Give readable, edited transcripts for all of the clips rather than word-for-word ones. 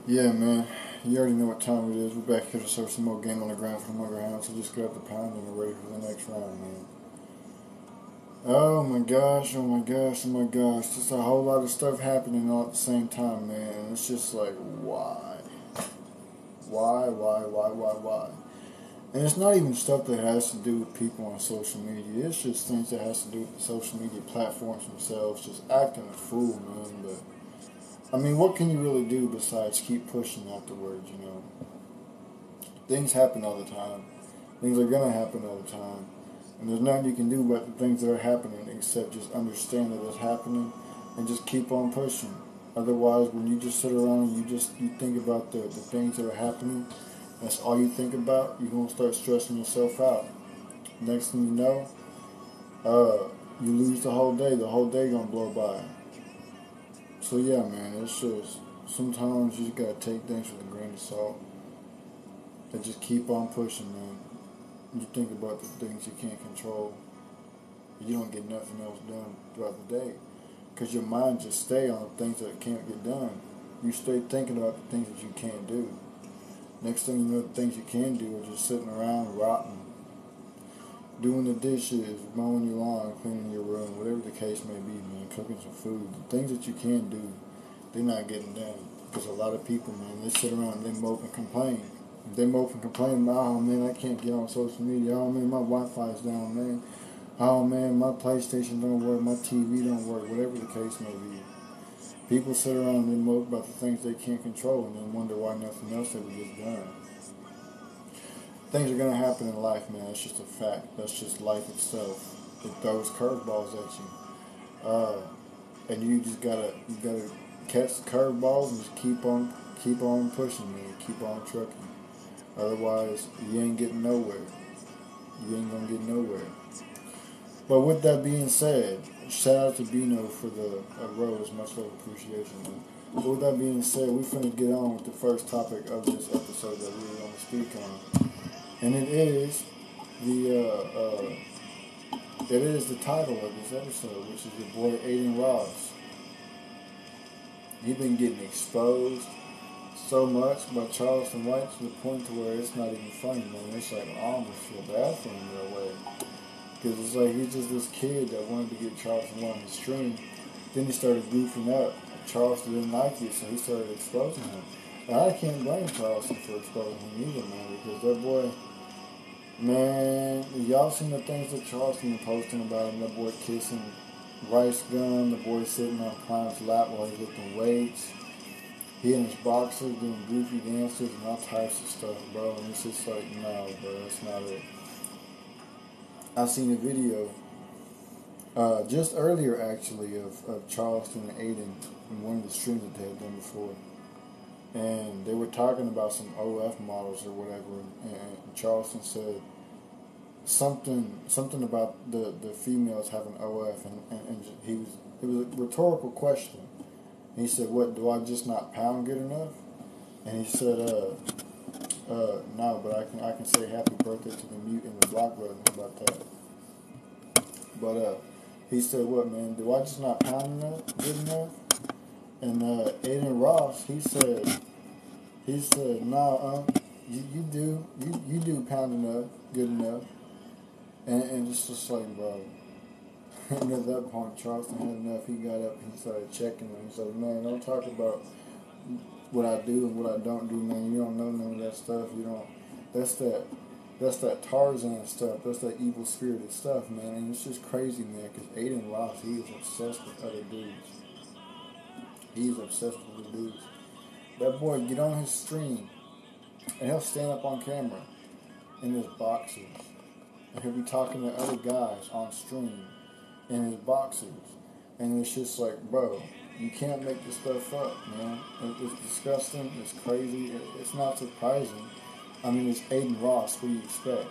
Yeah, man. You already know what time it is. We're back here to serve some more game on the ground for the Mugger Hounds. So just grab the pound and we're ready for the next round, man. Oh my gosh, oh my gosh, oh my gosh. Just a whole lot of stuff happening all at the same time, man. And it's just like, why? Why? And it's not even stuff that has to do with people on social media. It's just things that has to do with the social media platforms themselves just acting a fool, man. But I mean, what can you really do besides keep pushing afterwards, you know? Things happen all the time. Things are going to happen all the time. And there's nothing you can do about the things that are happening except just understand that it's happening and just keep on pushing. Otherwise, when you just sit around and you think about the things that are happening, that's all you think about, you're going to start stressing yourself out. Next thing you know, you lose the whole day. The whole day going to blow by. So yeah, man, it's just, sometimes you just got to take things with a grain of salt. And just keep on pushing, man. You think about the things you can't control. You don't get nothing else done throughout the day. Because your mind just stay on the things that can't get done. You stay thinking about the things that you can't do. Next thing you know, the things you can do are just sitting around rotting. Doing the dishes, mowing your lawn, cleaning your room, whatever the case may be, man. Cooking some food. The things that you can do, they're not getting done. Because a lot of people, man, they sit around and they mope and complain. They mope and complain, oh man, I can't get on social media. Oh man, my Wi-Fi's down, man. Oh man, my PlayStation don't work, my TV don't work, whatever the case may be. People sit around and they mope about the things they can't control and then wonder why nothing else ever gets done. Things are gonna happen in life, man. It's just a fact. That's just life itself. It throws curveballs at you, and you gotta catch the curveballs and just keep on pushing, man. Keep on trucking. Otherwise, you ain't getting nowhere. You ain't gonna get nowhere. But with that being said, shout out to Bino for the rose. Much love, appreciation. Man. But with that being said, we're finna get on with the first topic of this episode that we're gonna speak on, and it is the title of this episode, which is your boy Adin Ross. He's been getting exposed so much by Charleston White to the point to where it's not even funny, man. It's like I almost feel bad for him in that way. Because it's like he's just this kid that wanted to get Charleston White on the stream. Then he started goofing up. Charleston didn't like it, so he started exposing him. And I can't blame Charleston for exposing him either, man, because that boy, man, y'all seen the things that Charleston was posting about him, that boy kissing Rice Gum, the boy sitting on Klein's lap while he's lifting weights. He and his boxers doing goofy dances and all types of stuff, bro. And it's just like, no, bro, that's not it. I seen a video just earlier, actually, of Charleston and Adin in one of the streams that they had done before. And they were talking about some OF models or whatever. And Charleston said something about the females having OF. And it was a rhetorical question. And he said, what, do I just not pound good enough? And he said, no, but I can say happy birthday to the mute and the block button about that. But he said, what, man, do I just not pound enough, good enough? And Adin Ross, he said, nah, you do pound enough, good enough. And it's just like, bro. And at that point, Charleston had enough. He got up and he started checking him. He's like, man, don't talk about what I do and what I don't do, man. You don't know none of that stuff. You don't. That's that Tarzan stuff. That's that evil spirited stuff, man. And it's just crazy, man. Because Adin Ross, he is obsessed with other dudes. He's obsessed with the dudes. That boy get on his stream and he'll stand up on camera in his boxers and he'll be talking to other guys on stream in his boxers, and it's just like, bro, you can't make this stuff up, man. It's disgusting, it's crazy, it's not surprising. I mean, it's Adin Ross, what do you expect?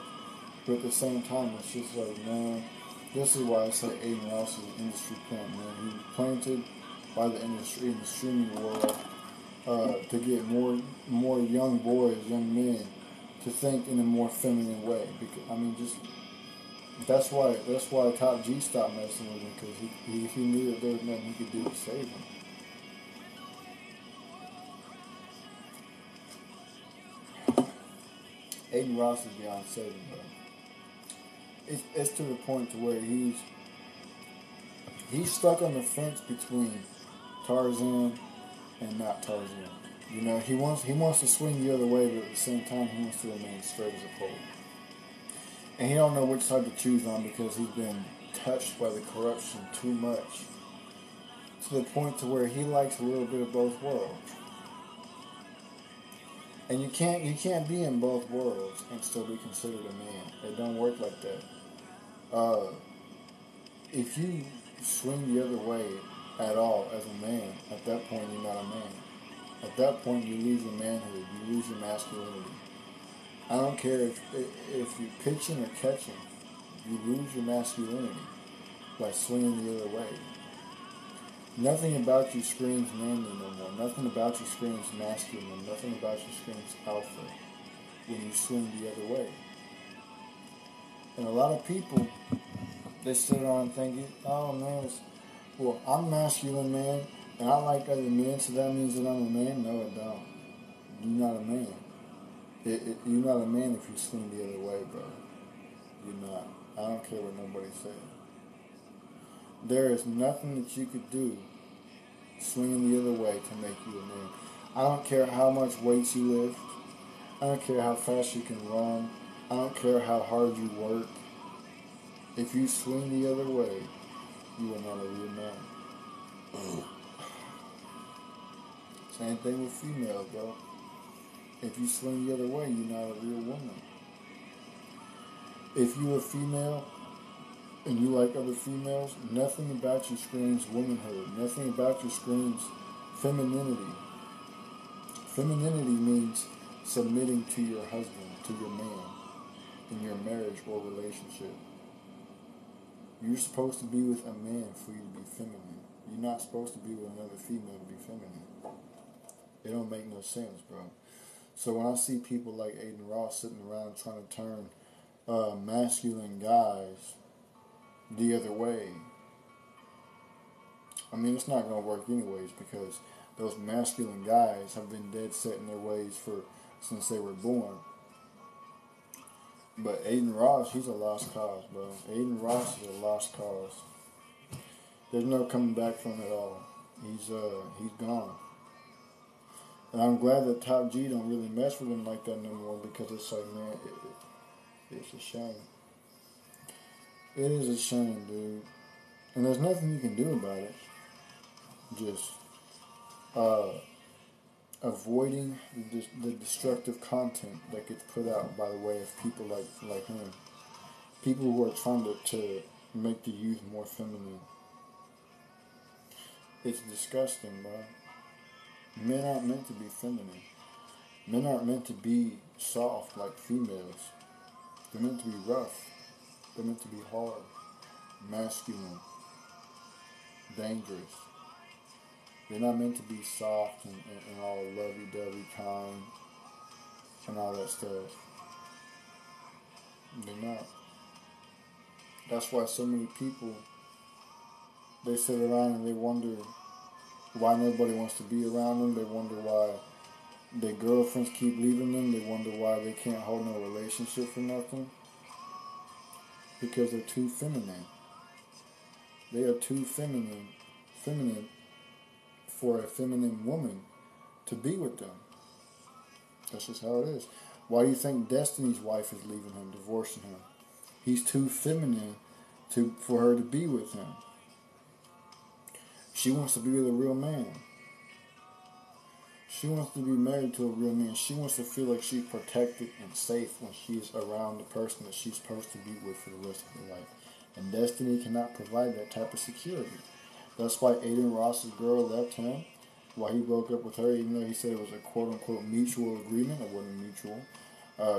But at the same time, it's just like, man, this is why I say Adin Ross is an industry plant, man. He was planted by the industry in the streaming world to get more young boys, young men, to think in a more feminine way. Because I mean, just that's why Top G stopped messing with him, because he knew that there was nothing he could do to save him. Adin Ross is beyond saving, bro. It's to the point to where he's stuck on the fence between Tarzan and not Tarzan. You know, he wants to swing the other way, but at the same time he wants to remain straight as a pole. And he don't know which side to choose on because he's been touched by the corruption too much. To the point to where he likes a little bit of both worlds. And you can't be in both worlds and still be considered a man. It don't work like that. If you swing the other way at all as a man, at that point you're not a man. At that point you lose your manhood, you lose your masculinity. I don't care if you're pitching or catching, you lose your masculinity by swinging the other way. Nothing about you screams manly no more. Nothing about you screams masculine. Nothing about you screams alpha when you swing the other way. And a lot of people, they sit around thinking, oh man, well, I'm masculine, man, and I like other men, so that means that I'm a man. No, it don't. You're not a man. You're not a man if you swing the other way, bro. You're not. I don't care what nobody says. There is nothing that you could do swinging the other way to make you a man. I don't care how much weight you lift. I don't care how fast you can run. I don't care how hard you work. If you swing the other way, you are not a real man. Same thing with females, bro. If you swing the other way, you're not a real woman. If you're a female and you like other females, nothing about you screams womanhood. Nothing about you screams femininity. Femininity means submitting to your husband, to your man, in your marriage or relationship. You're supposed to be with a man for you to be feminine. You're not supposed to be with another female to be feminine. It don't make no sense, bro. So when I see people like Adin Ross sitting around trying to turn masculine guys the other way, I mean, it's not going to work anyways because those masculine guys have been dead set in their ways since they were born. But Adin Ross, he's a lost cause, bro. Adin Ross is a lost cause. There's no coming back from it all. He's gone. And I'm glad that Top G don't really mess with him like that no more because it's like, man, it's a shame. It is a shame, dude. And there's nothing you can do about it. Just avoiding the destructive content that gets put out by the way of people like him. People who are trying to make the youth more feminine. It's disgusting, bro. Men aren't meant to be feminine. Men aren't meant to be soft like females. They're meant to be rough. They're meant to be hard, masculine, dangerous. They're not meant to be soft and all lovey-dovey, kind, and all that stuff. They're not. That's why so many people, they sit around and they wonder why nobody wants to be around them. They wonder why their girlfriends keep leaving them. They wonder why they can't hold no relationship for nothing. Because they're too feminine. They are too feminine for a feminine woman to be with them. That's just how it is. Why do you think Destiny's wife is leaving him, divorcing him? He's too feminine for her to be with him. She wants to be with a real man. She wants to be married to a real man. She wants to feel like she's protected and safe when she's around the person that she's supposed to be with for the rest of her life. And Destiny cannot provide that type of security. That's why Adin Ross's girl left him, why he broke up with her, even though he said it was a quote-unquote mutual agreement. It wasn't mutual.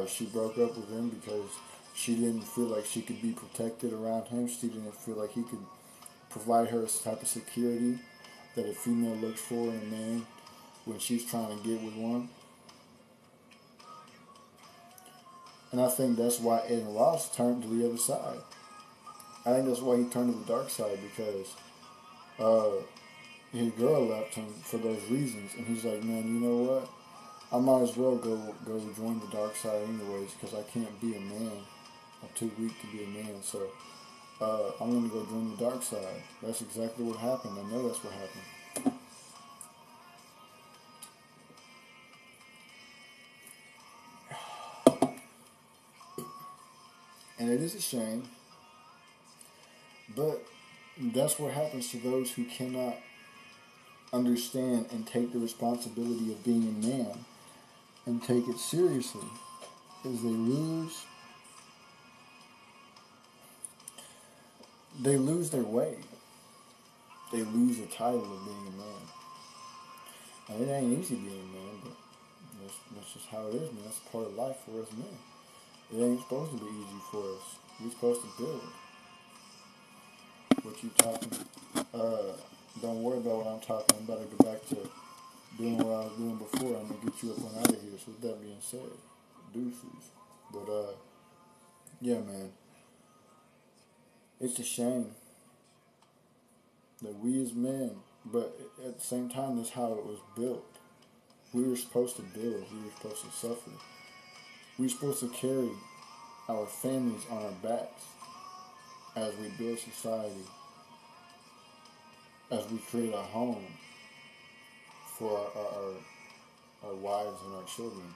She broke up with him because she didn't feel like she could be protected around him. She didn't feel like he could provide her the type of security that a female looks for in a man when she's trying to get with one. And I think that's why Adin Ross turned to the other side. I think that's why he turned to the dark side, because his girl left him for those reasons. And he's like, man, you know what? I might as well go join the dark side anyways, because I can't be a man. I'm too weak to be a man, so I'm going to go join the dark side. That's exactly what happened. I know that's what happened. And it is a shame, but that's what happens to those who cannot understand and take the responsibility of being a man and take it seriously, is they lose their way. They lose the title of being a man. And it ain't easy being a man, but that's just how it is, man. That's part of life for us men. It ain't supposed to be easy for us. We're supposed to build. What you talking? Don't worry about what I'm talking. I'm about to go back to doing what I was doing before. I'm gonna get you up and out of here. So with that being said, deuces. But yeah, man. It's a shame that we as men, but at the same time, that's how it was built. We were supposed to build. We were supposed to suffer. We were supposed to carry our families on our backs as we build society, as we create a home for our wives and our children.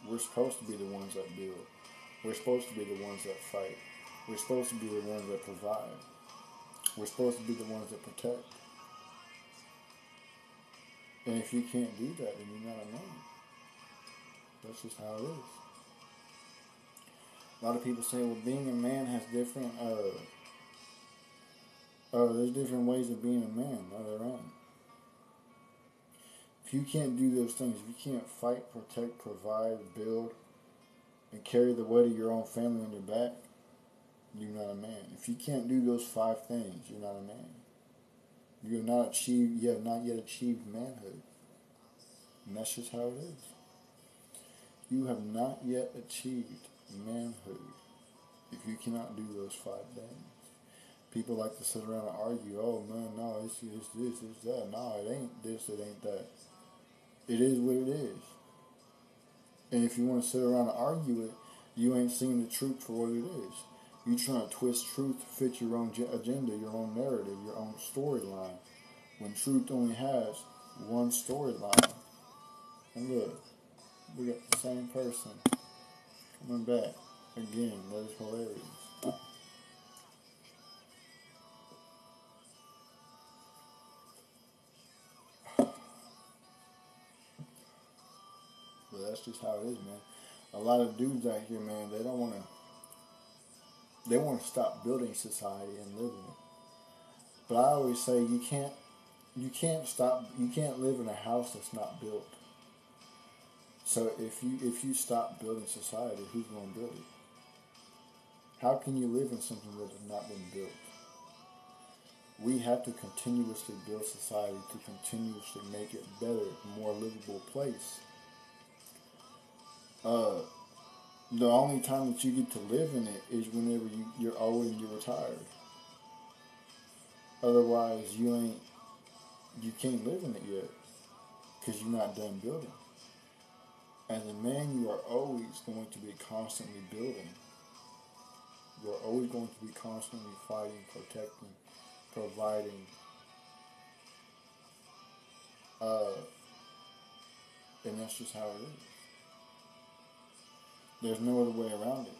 We're supposed to be the ones that build. We're supposed to be the ones that fight. We're supposed to be the ones that provide. We're supposed to be the ones that protect. And if you can't do that, then you're not a man. That's just how it is. A lot of people say, well, being a man has different, there's different ways of being a man. No, there ain't. If you can't do those things, if you can't fight, protect, provide, build, and carry the weight of your own family on your back, you're not a man. If you can't do those 5 things, you're not a man. You have not yet achieved manhood. And that's just how it is. You have not yet achieved manhood if you cannot do those 5 things. People like to sit around and argue, oh man, no, it's this, it's that. No, it ain't this, it ain't that. It is what it is. And if you want to sit around and argue it, you ain't seeing the truth for what it is. You trying to twist truth to fit your own agenda, your own narrative, your own storyline. When truth only has one storyline. And look, we got the same person coming back again. That is hilarious. But that's just how it is, man. A lot of dudes out here, man, they want to stop building society and live in it. But I always say you can't live in a house that's not built. So if you stop building society, who's going to build it? How can you live in something that has not been built? We have to continuously build society to continuously make it better, a more livable place. The only time that you get to live in it is whenever you're old and you're retired. Otherwise, you can't live in it yet because you're not done building. As a man, you are always going to be constantly building. You are always going to be constantly fighting, protecting, providing. And that's just how it is. There's no other way around it.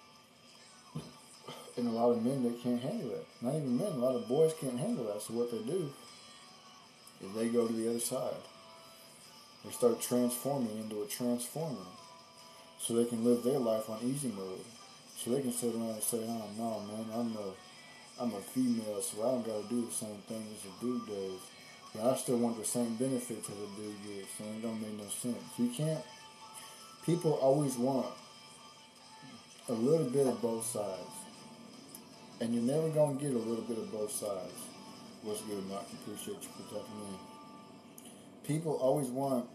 And a lot of men, they can't handle that. Not even men, a lot of boys can't handle that. So what they do is they go to the other side. They start transforming into a transformer so they can live their life on easy mode. So they can sit around and say, oh no, man, I'm a female, so I don't got to do the same thing as a dude does. But I still want the same benefits as a dude gets, so it don't make no sense. You can't. People always want a little bit of both sides. And you're never going to get a little bit of both sides. What's good, Mark? Appreciate you for tapping in. People always want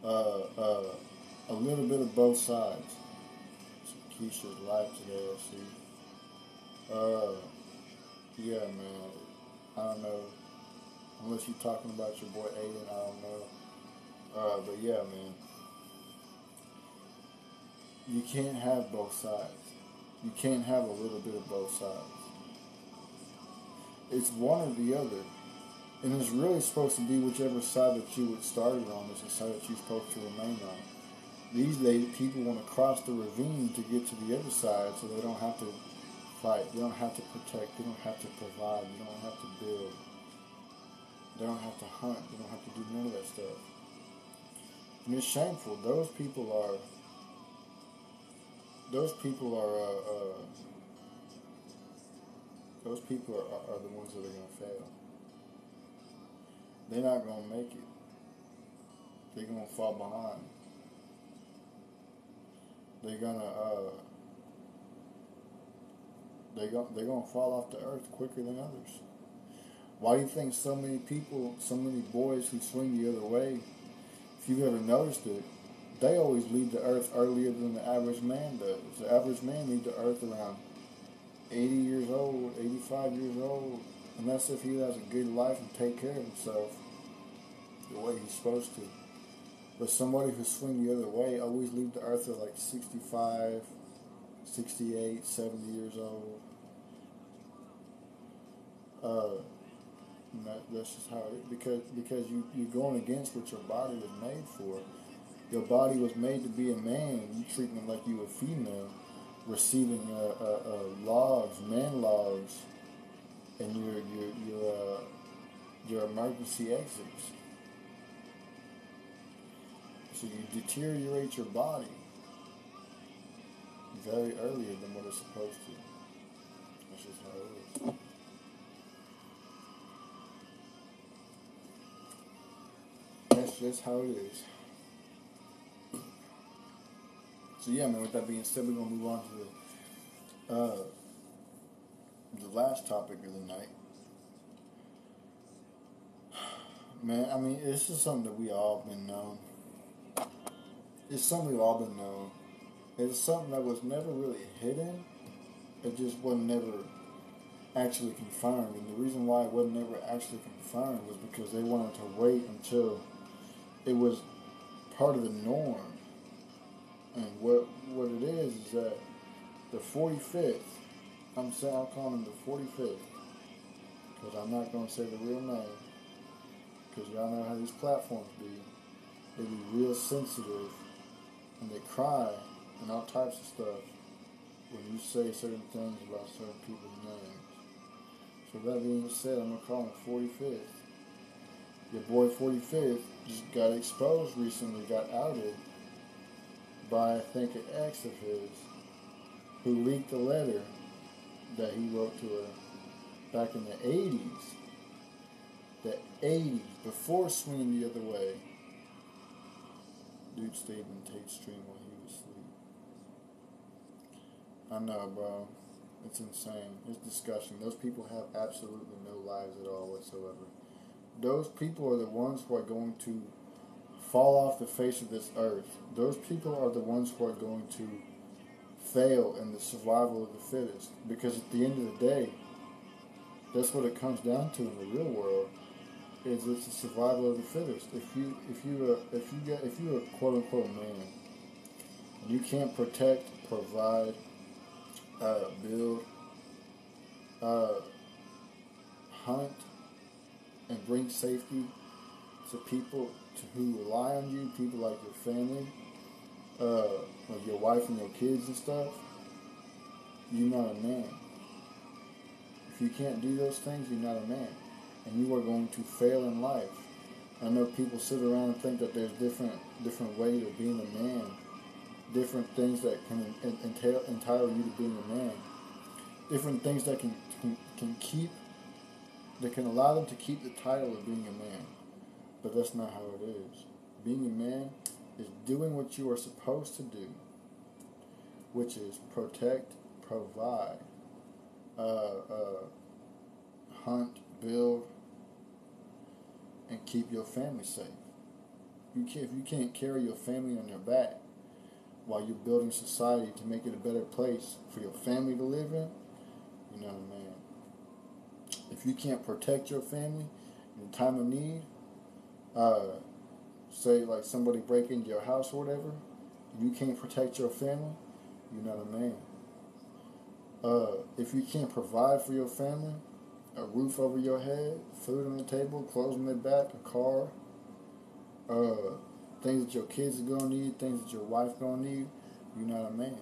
a little bit of both sides. So Keisha's live today, I see. Yeah, man. I don't know. Unless you're talking about your boy Aiden, I don't know. But yeah, man, you can't have both sides. You can't have a little bit of both sides. It's one or the other. And it's really supposed to be whichever side that you would started on is the side that you're supposed to remain on. These days, people want to cross the ravine to get to the other side so they don't have to fight. They don't have to protect. They don't have to provide. They don't have to build. They don't have to hunt. They don't have to do none of that stuff. And it's shameful. Those people are those people are the ones that are going to fail. They're not going to make it. They're going to fall behind. They're going to they're going to fall off the earth quicker than others. Why do you think so many people, so many boys who swing the other way, if you've ever noticed it, they always leave the earth earlier than the average man does. The average man leaves the earth around 80 years old, 85 years old, and that's if he has a good life and take care of himself the way he's supposed to. But somebody who swing the other way always leave the earth at like 65, 68, 70 years old. And that's just how it is. Because you're going against what your body was made for. Your body was made to be a man. You treating it like you a female, receiving logs, man logs, and your emergency exits. So you deteriorate your body very earlier than what it's supposed to. That's just how it is. That's just how it is. So yeah, man, with that being said, we're going to move on to the last topic of the night. Man, I mean, this is something that we all been known. It's something we've all been known. It's something that was never really hidden. It just was never actually confirmed. And the reason why it was never actually confirmed was because they wanted to wait until it was part of the norm. And what it is that the 45th, I'm calling them the 45th, because I'm not going to say the real name, because y'all know how these platforms be. They be real sensitive, and they cry, and all types of stuff, when you say certain things about certain people's names. So that being said, I'm going to call him 45th. Your boy 45th just got exposed recently, got outed by, I think, an ex of his who leaked a letter that he wrote to her back in the 80s. The 80s, before swinging the other way. Dude stayed in Tate's stream while he was asleep. I know, bro. It's insane. It's disgusting. Those people have absolutely no lives at all whatsoever. Those people are the ones who are going to fall off the face of this earth. Those people are the ones who are going to fail in the survival of the fittest. Because at the end of the day, that's what it comes down to in the real world. Is it's the survival of the fittest. If you're a quote unquote man, and you can't protect, provide, build, hunt, and bring safety to people who rely on you, people like your family, like your wife and your kids and stuff, you're not a man. If you can't do those things, you're not a man. And you are going to fail in life. I know people sit around and think that there's different ways of being a man, different things that can entitle you to being a man, different things that can allow them to keep the title of being a man. But that's not how it is. Being a man is doing what you are supposed to do, which is protect, provide, hunt, build, and keep your family safe. If you can't carry your family on your back while you're building society to make it a better place for your family to live in, you're not a man. If you can't protect your family in time of need, say like somebody break into your house or whatever, you can't protect your family, you're not a man. If you can't provide for your family, a roof over your head, food on the table, clothes on their back, a car, things that your kids are gonna need, things that your wife gonna need, you're not a man.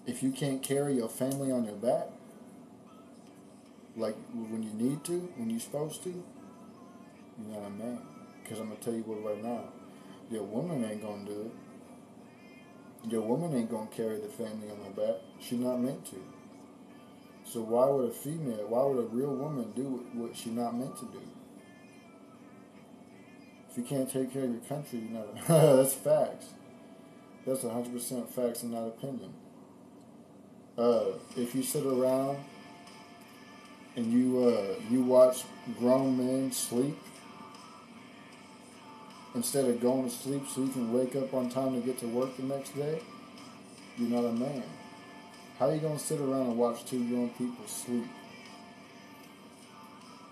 If you can't carry your family on your back, like when you need to, when you're supposed to, you're not a man. Because I'm gonna tell you what right now, your woman ain't gonna do it. Your woman ain't gonna carry the family on her back. She's not meant to. So why would a real woman do what she's not meant to do? If you can't take care of your country, you're not a that's facts. That's 100% facts and not opinion. If you sit around and you watch grown men sleep instead of going to sleep so you can wake up on time to get to work the next day, you're not a man. How are you going to sit around and watch two young people sleep?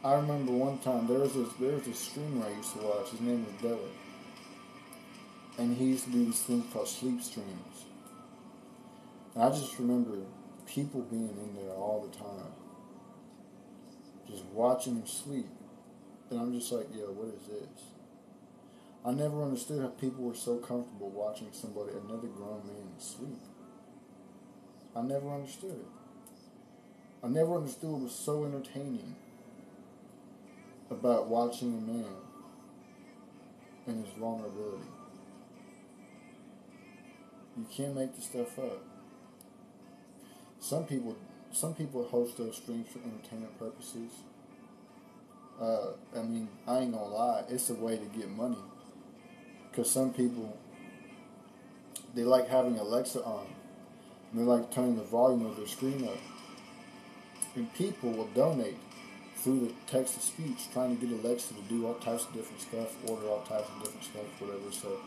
I remember one time there was this streamer I used to watch. His name was Della, and he used to do these things called sleep streams. And I just remember people being in there all the time, just watching him sleep. And I'm just like, yo, what is this? I never understood how people were so comfortable watching another grown man, sleep. I never understood it. I never understood what was so entertaining about watching a man and his vulnerability. You can't make this stuff up. Some people host those streams for entertainment purposes. I mean, I ain't gonna lie, it's a way to get money. Because some people, they like having Alexa on. And they like turning the volume of their screen up. And people will donate through the text-to-speech, trying to get Alexa to do all types of different stuff, order all types of different stuff, whatever. So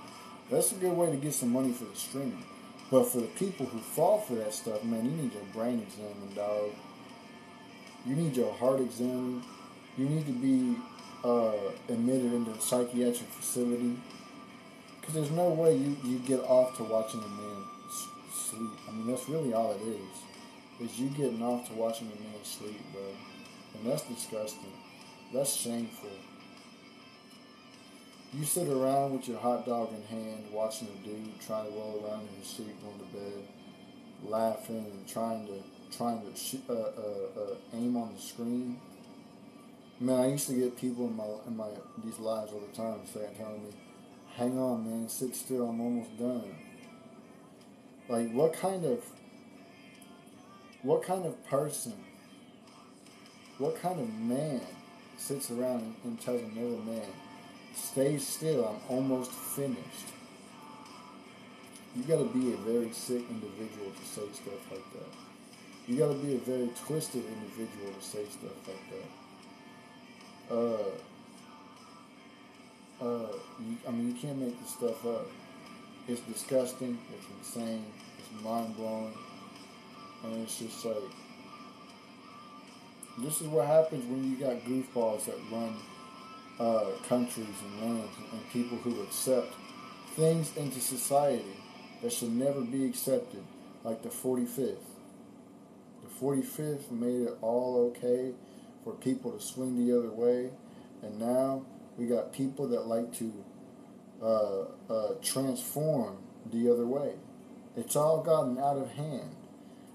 that's a good way to get some money for the streaming. But for the people who fall for that stuff, man, you need your brain examined, dog. You need your heart examined. You need to be admitted into a psychiatric facility. Because there's no way you get off to watching a man sleep. I mean, that's really all it is you getting off to watching a man sleep, bro. And that's disgusting. That's shameful. You sit around with your hot dog in hand, watching a dude try to roll around in his sleep on the bed, laughing and trying to aim on the screen. Man, I used to get people in my these lives all the time telling me, "Hang on, man, sit still. I'm almost done." Like, what kind of person, what kind of man sits around and tells another man, "Stay still, I'm almost finished"? You gotta be a very sick individual to say stuff like that. You gotta be a very twisted individual to say stuff like that. You can't make this stuff up. It's disgusting, it's insane, it's mind-blowing, and it's just like, this is what happens when you got goofballs that run countries and lands and people who accept things into society that should never be accepted, like the 45th. The 45th made it all okay for people to swing the other way, and now we got people that like to transform the other way. It's all gotten out of hand.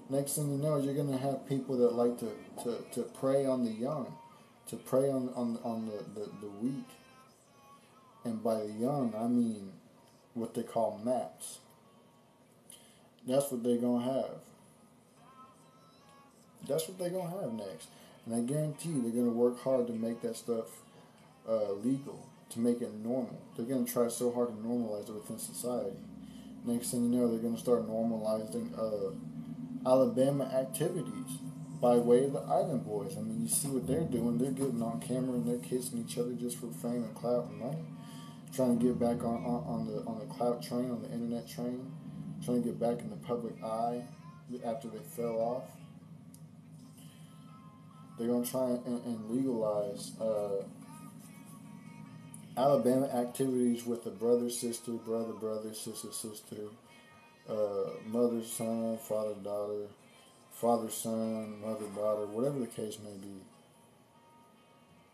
Next thing you know, you're going to have people that like to prey on the young, to prey on the weak. And by the young, I mean what they call maps. That's what they're going to have. That's what they're going to have next. And I guarantee you they're going to work hard to make that stuff legal, to make it normal. They're going to try so hard to normalize it within society. Next thing you know, they're going to start normalizing Alabama activities by way of the Island Boys. I mean, you see what they're doing. They're getting on camera and they're kissing each other just for fame and clout and money. Trying to get back on the clout train, on the internet train. Trying to get back in the public eye after they fell off. They're going to try and legalize Alabama activities with a brother, sister, brother, brother, sister, sister, mother, son, father, daughter, father, son, mother, daughter, whatever the case may be.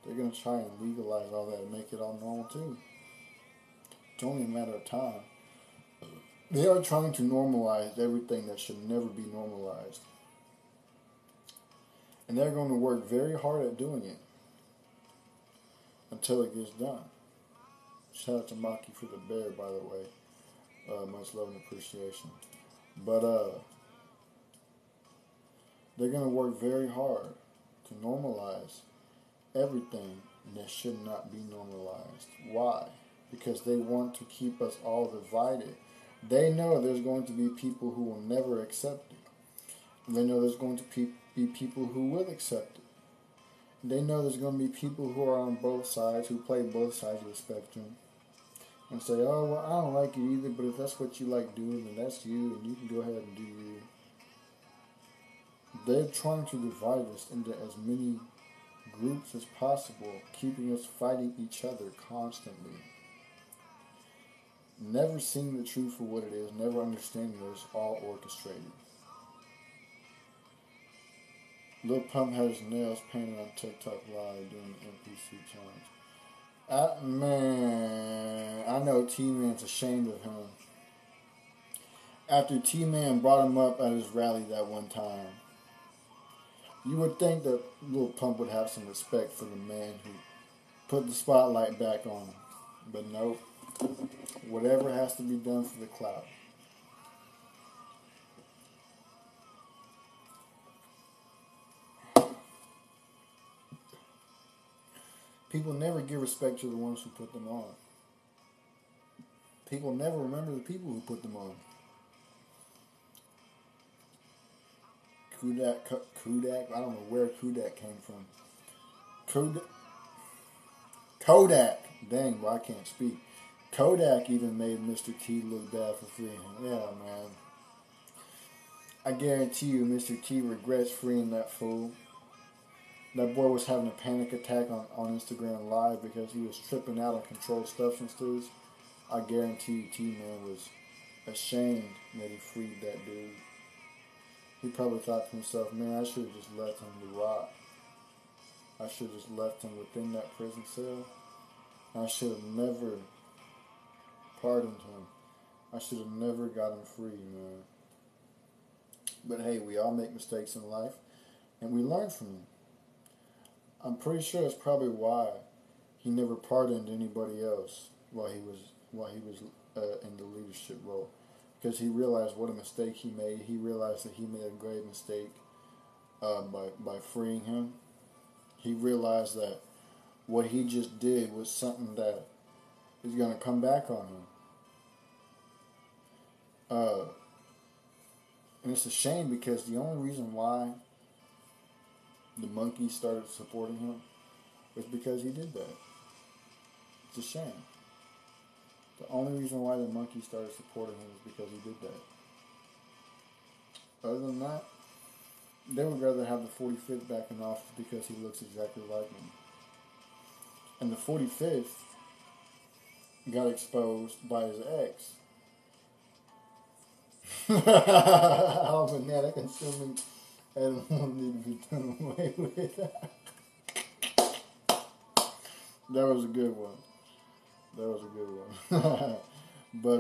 They're going to try and legalize all that and make it all normal too. It's only a matter of time. They are trying to normalize everything that should never be normalized. And they're going to work very hard at doing it until it gets done. Shout out to Maki for the bear, by the way. Much love and appreciation. But they're going to work very hard to normalize everything that should not be normalized. Why? Because they want to keep us all divided. They know there's going to be people who will never accept it. They know there's going to be people who will accept it. They know there's going to be people who are on both sides, who play both sides of the spectrum, and say, oh, well, I don't like it either, but if that's what you like doing, then that's you, and you can go ahead and do you. They're trying to divide us into as many groups as possible, keeping us fighting each other constantly. Never seeing the truth for what it is, never understanding that it's all orchestrated. Lil Pump had his nails painted on TikTok Live doing the NPC challenge. Man, I know T-Man's ashamed of him. After T-Man brought him up at his rally that one time, you would think that Lil Pump would have some respect for the man who put the spotlight back on him. But nope. Whatever has to be done for the clout. People never give respect to the ones who put them on. People never remember the people who put them on. Kodak, I don't know where Kodak came from. Kodak, dang, bro, I can't speak. Kodak even made Mr. T look bad for freeing him. Yeah, man. I guarantee you Mr. T regrets freeing that fool. That boy was having a panic attack on Instagram Live because he was tripping out on controlled substances. I guarantee you T-Man was ashamed that he freed that dude. He probably thought to himself, man, I should have just left him to rot. I should have just left him within that prison cell. I should have never pardoned him. I should have never got him free, man. But hey, we all make mistakes in life, and we learn from them. I'm pretty sure that's probably why he never pardoned anybody else while he was in the leadership role, because he realized what a mistake he made. He realized that he made a grave mistake by freeing him. He realized that what he just did was something that is going to come back on him. And it's a shame because the only reason why the monkeys started supporting him was because he did that. It's a shame. The only reason why the monkeys started supporting him is because he did that. Other than that, they would rather have the 45th back in office because he looks exactly like him. And the 45th got exposed by his ex. How banana consuming animals need to be done away with. That was a good one. But,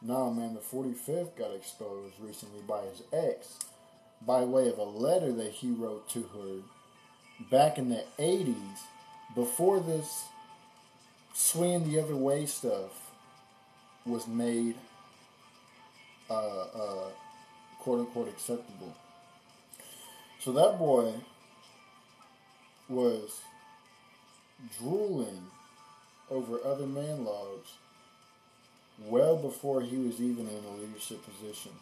no, man, the 45th got exposed recently by his ex by way of a letter that he wrote to her back in the 80s before this swing the other way stuff was made quote-unquote acceptable. So that boy was drooling over other man logs well before he was even in a leadership position.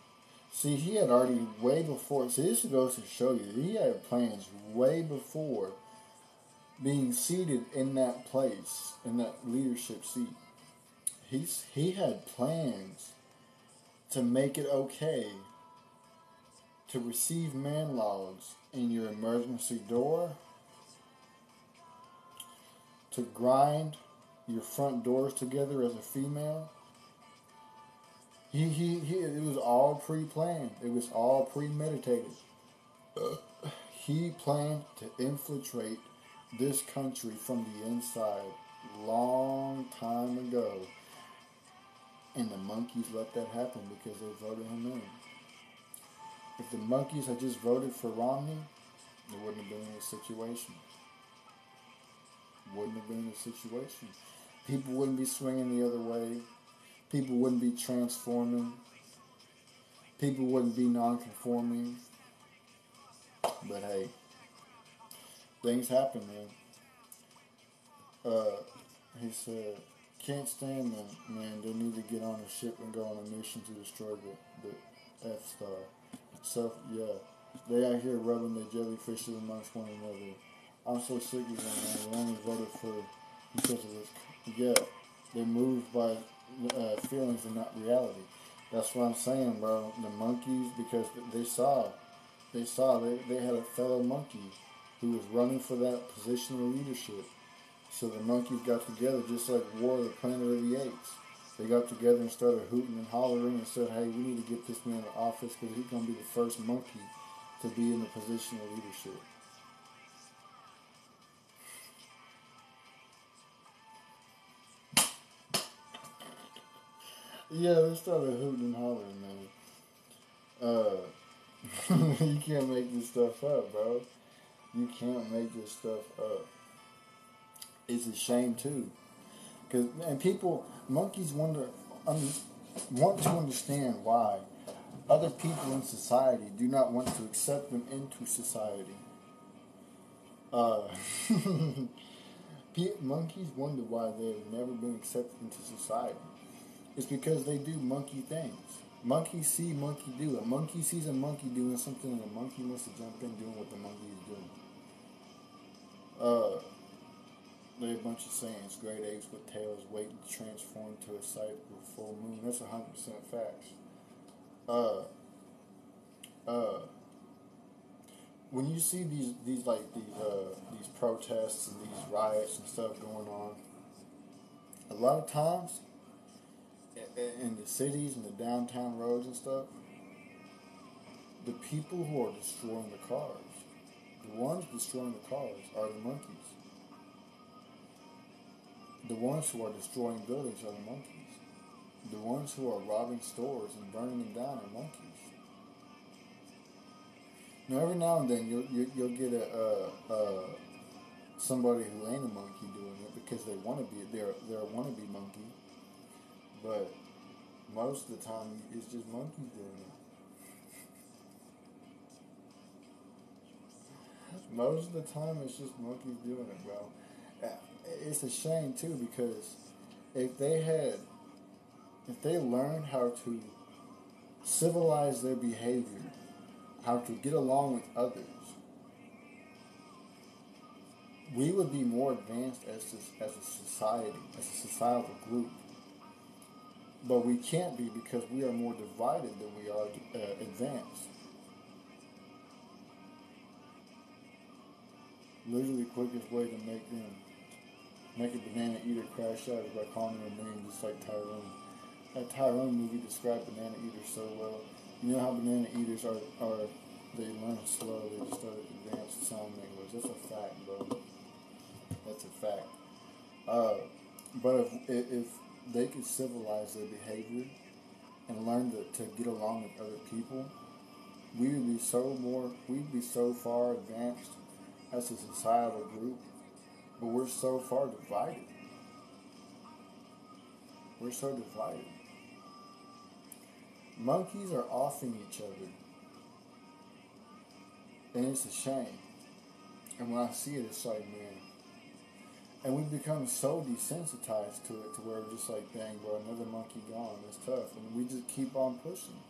See, he had already way before. See, this goes to show you he had plans way before being seated in that place, in that leadership seat. He had plans to make it okay to receive man logs in your emergency door, to grind your front doors together as a female. It was all pre-planned. It was all premeditated. He planned to infiltrate this country from the inside long time ago. And the monkeys let that happen because they voted him in. If the monkeys had just voted for Romney, they wouldn't have been in a situation. Wouldn't have been in a situation. People wouldn't be swinging the other way. People wouldn't be transforming. People wouldn't be non-conforming. But hey, things happen, man. He said, can't stand them, man. They need to get on a ship and go on a mission to destroy the F Star. So, yeah. They out here rubbing their jellyfishes amongst one another. I'm so sick of them, man. They only voted for because of this. Yeah, they're moved by feelings and not reality. That's what I'm saying, bro. The monkeys, because they had a fellow monkey who was running for that position of leadership. So the monkeys got together, just like War of the Planet of the Apes. They got together and started hooting and hollering and said, hey, we need to get this man in office because he's going to be the first monkey to be in a position of leadership. Yeah, they started hooting and hollering, man. You can't make this stuff up, bro. You can't make this stuff up. It's a shame, too. And monkeys want to understand why other people in society do not want to accept them into society. Monkeys wonder why they've never been accepted into society. It's because they do monkey things. Monkeys see monkey do. A monkey sees a monkey doing something, and a monkey wants to jump in doing what the monkey is doing. There are a bunch of sayings. Great apes with tails waiting to transform to a sight of a full moon. That's 100% facts. When you see these protests and these riots and stuff going on, a lot of times in the cities and the downtown roads and stuff, the people who are destroying the cars, the ones destroying the cars are the monkeys. The ones who are destroying buildings are the monkeys. The ones who are robbing stores and burning them down are monkeys. Now, every now and then you'll get somebody who ain't a monkey doing it because they're a wannabe monkey. But most of the time, it's just monkeys doing it. Most of the time, it's just monkeys doing it, bro. It's a shame too because if they learned how to civilize their behavior, how to get along with others, we would be more advanced as a society, as a societal group. But we can't be because we are more divided than we are advanced. Literally, the quickest way to make a banana eater crash out is by calling them a name, just like Tyrone. That Tyrone movie described banana eaters so well. You know how banana eaters are they learn slow, they just start advanced sign language. That's a fact, bro. That's a fact. But if they could civilize their behavior and learn to get along with other people, we'd be so far advanced as a societal group, but we're so far divided. We're so divided. Monkeys are offing each other, and it's a shame. And when I see it, it's like, man. And we've become so desensitized to it to where we're just like, dang, bro, another monkey gone. That's tough. And we just keep on pushing.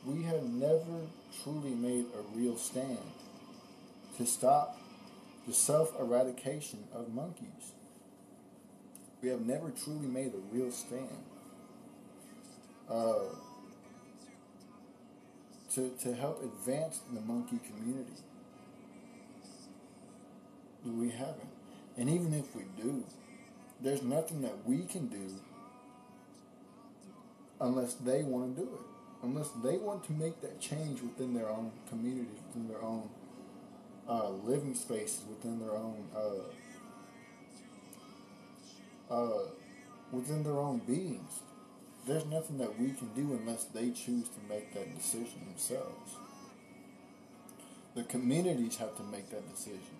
We have never truly made a real stand to stop the self-eradication of monkeys. We have never truly made a real stand to help advance the monkey community. We haven't. And even if we do, There's nothing that we can do unless they want to do it. Unless they want to make that change within their own community, within their own living spaces, within their own beings. There's nothing that we can do unless they choose to make that decision themselves. The communities have to make that decision.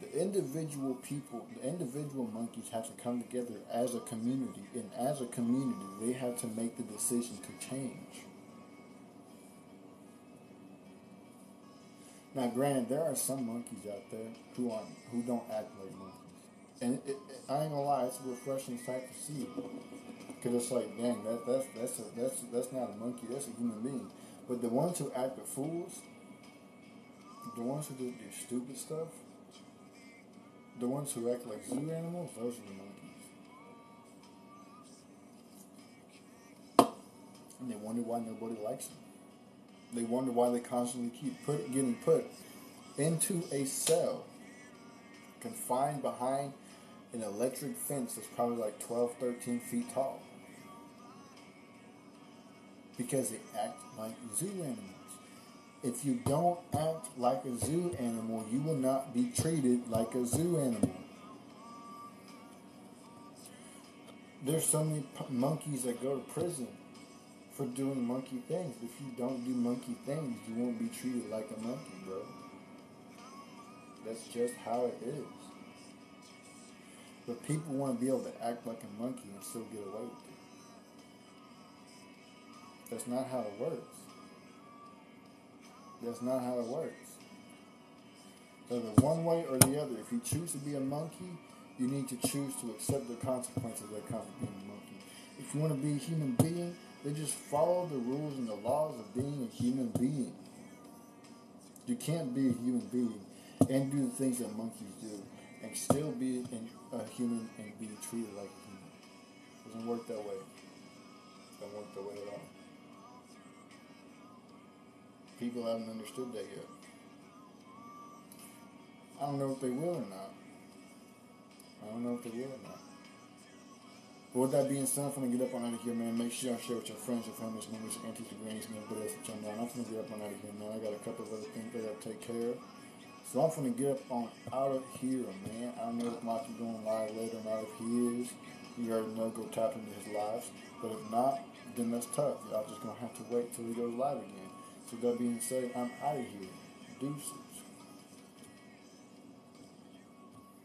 The individual people, the individual monkeys have to come together as a community, and as a community, they have to make the decision to change. Now, granted, there are some monkeys out there who don't act like monkeys, and I ain't gonna lie, it's a refreshing sight to see, because it's like, dang, that's not a monkey, that's a human being. But the ones who act the fools, the ones who do stupid stuff, the ones who act like zoo animals, those are the monkeys. And they wonder why nobody likes them. They wonder why they constantly keep getting put into a cell, confined behind an electric fence that's probably like 12, 13 feet tall. Because they act like zoo animals. If you don't act like a zoo animal, you will not be treated like a zoo animal. There's so many monkeys that go to prison for doing monkey things. If you don't do monkey things, you won't be treated like a monkey, bro. That's just how it is. But people want to be able to act like a monkey and still get away with it. That's not how it works. That's not how it works. So the one way or the other, if you choose to be a monkey, you need to choose to accept the consequences that come with being a monkey. If you want to be a human being, then just follow the rules and the laws of being a human being. You can't be a human being and do the things that monkeys do and still be a human and be treated like a human. It doesn't work that way. It doesn't work that way at all. People haven't understood that yet. I don't know if they will or not. But with that being said, I'm going to get up on out of here, man. Make sure y'all share with your friends, your families, members, your aunties, your grannies, and everybody else that y'all know. I'm going to get up on out of here, man. I got a couple of other things I got to take care of. So I'm going to get up on out of here, man. I don't know if Mikey's going live later or not. If he is, you already know, go tap into his lives. But if not, then that's tough. Y'all just going to have to wait till he goes live again. So that being said, I'm out of here. Deuces.